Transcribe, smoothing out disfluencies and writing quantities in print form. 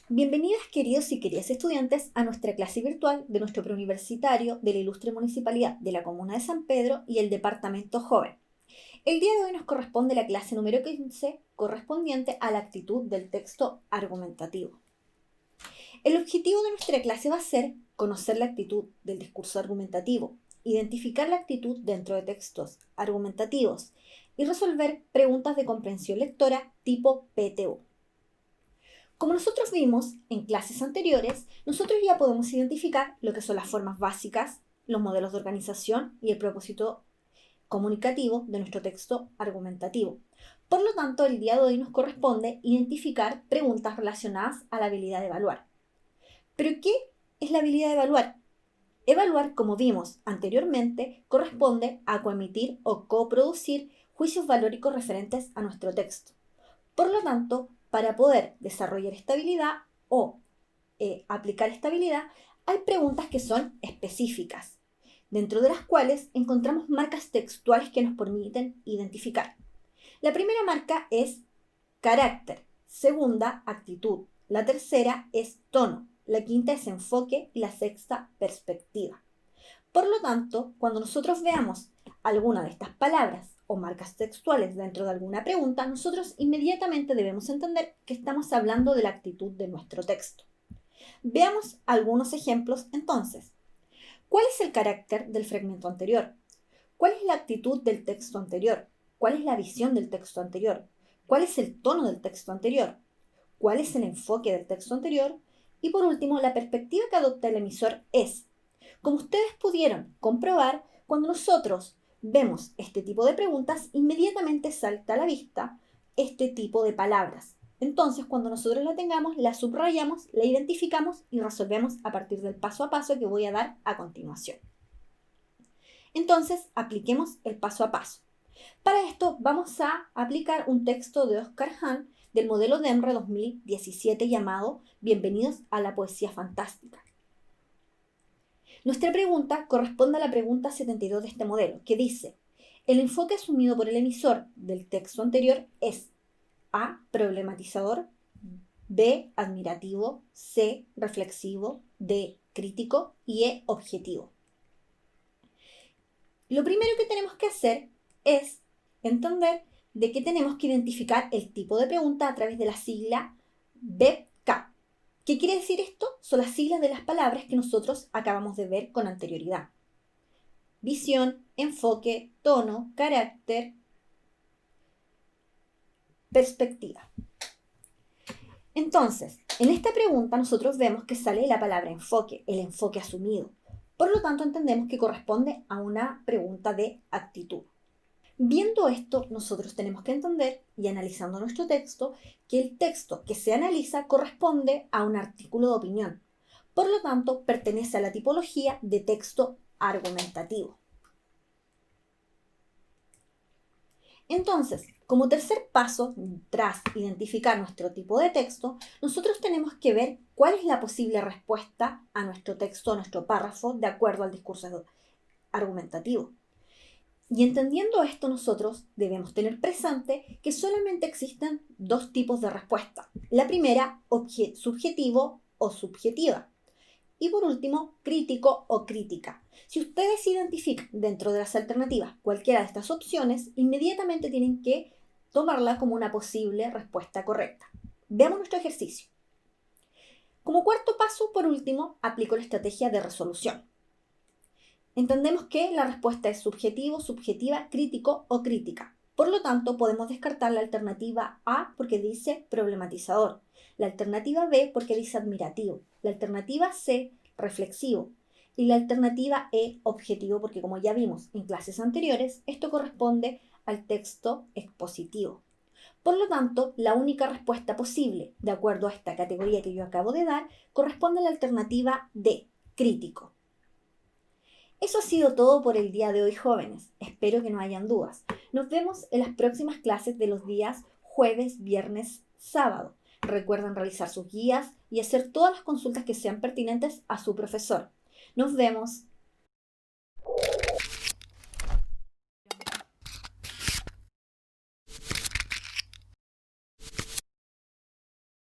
Bienvenidos queridos y queridas estudiantes a nuestra clase virtual de nuestro preuniversitario de la Ilustre Municipalidad de la Comuna de San Pedro y el Departamento Joven. El día de hoy nos corresponde la clase número 15, correspondiente a la actitud del texto argumentativo. El objetivo de nuestra clase va a ser conocer la actitud del discurso argumentativo, identificar la actitud dentro de textos argumentativos y resolver preguntas de comprensión lectora tipo PTU. Como nosotros vimos en clases anteriores, nosotros ya podemos identificar lo que son las formas básicas, los modelos de organización y el propósito comunicativo de nuestro texto argumentativo. Por lo tanto, el día de hoy nos corresponde identificar preguntas relacionadas a la habilidad de evaluar. ¿Pero qué es la habilidad de evaluar? Evaluar, como vimos anteriormente, corresponde a coemitir o coproducir juicios valóricos referentes a nuestro texto. Por lo tanto, para poder desarrollar esta habilidad o aplicar esta habilidad, hay preguntas que son específicas, dentro de las cuales encontramos marcas textuales que nos permiten identificar. La primera marca es carácter, segunda, actitud, la tercera es tono, la quinta es enfoque y la sexta, perspectiva. Por lo tanto, cuando nosotros veamos alguna de estas palabras o marcas textuales dentro de alguna pregunta, nosotros inmediatamente debemos entender que estamos hablando de la actitud de nuestro texto. Veamos algunos ejemplos entonces. ¿Cuál es el carácter del fragmento anterior? ¿Cuál es la actitud del texto anterior? ¿Cuál es la visión del texto anterior? ¿Cuál es el tono del texto anterior? ¿Cuál es el enfoque del texto anterior? Y por último, la perspectiva que adopta el emisor es. Como ustedes pudieron comprobar, cuando nosotros vemos este tipo de preguntas, inmediatamente salta a la vista este tipo de palabras. Entonces, cuando nosotros la tengamos, la subrayamos, la identificamos y resolvemos a partir del paso a paso que voy a dar a continuación. Entonces, apliquemos el paso a paso. Para esto, vamos a aplicar un texto de Oscar Hahn del modelo DEMRE 2017 llamado Bienvenidos a la poesía fantástica. Nuestra pregunta corresponde a la pregunta 72 de este modelo, que dice: el enfoque asumido por el emisor del texto anterior es A, problematizador, B, admirativo, C, reflexivo, D, crítico y E, objetivo. Lo primero que tenemos que hacer es entender de que tenemos que identificar el tipo de pregunta a través de la sigla BEPK. ¿Qué quiere decir esto? Son las siglas de las palabras que nosotros acabamos de ver con anterioridad. Visión, enfoque, tono, carácter, perspectiva. Entonces, en esta pregunta nosotros vemos que sale la palabra enfoque, el enfoque asumido. Por lo tanto, entendemos que corresponde a una pregunta de actitud. Viendo esto, nosotros tenemos que entender, y analizando nuestro texto, que el texto que se analiza corresponde a un artículo de opinión. Por lo tanto, pertenece a la tipología de texto argumentativo. Entonces, como tercer paso, tras identificar nuestro tipo de texto, nosotros tenemos que ver cuál es la posible respuesta a nuestro texto, a nuestro párrafo, de acuerdo al discurso argumentativo. Y entendiendo esto, nosotros debemos tener presente que solamente existen dos tipos de respuesta. La primera, subjetivo o subjetiva. Y por último, crítico o crítica. Si ustedes identifican dentro de las alternativas cualquiera de estas opciones, inmediatamente tienen que tomarla como una posible respuesta correcta. Veamos nuestro ejercicio. Como cuarto paso, por último, aplico la estrategia de resolución. Entendemos que la respuesta es subjetivo, subjetiva, crítico o crítica. Por lo tanto, podemos descartar la alternativa A porque dice problematizador, la alternativa B porque dice admirativo, la alternativa C, reflexivo, y la alternativa E, objetivo, porque como ya vimos en clases anteriores, esto corresponde al texto expositivo. Por lo tanto, la única respuesta posible, de acuerdo a esta categoría que yo acabo de dar, corresponde a la alternativa D, crítico. Eso ha sido todo por el día de hoy, jóvenes. Espero que no hayan dudas. Nos vemos en las próximas clases de los días jueves, viernes, sábado. Recuerden realizar sus guías y hacer todas las consultas que sean pertinentes a su profesor. Nos vemos.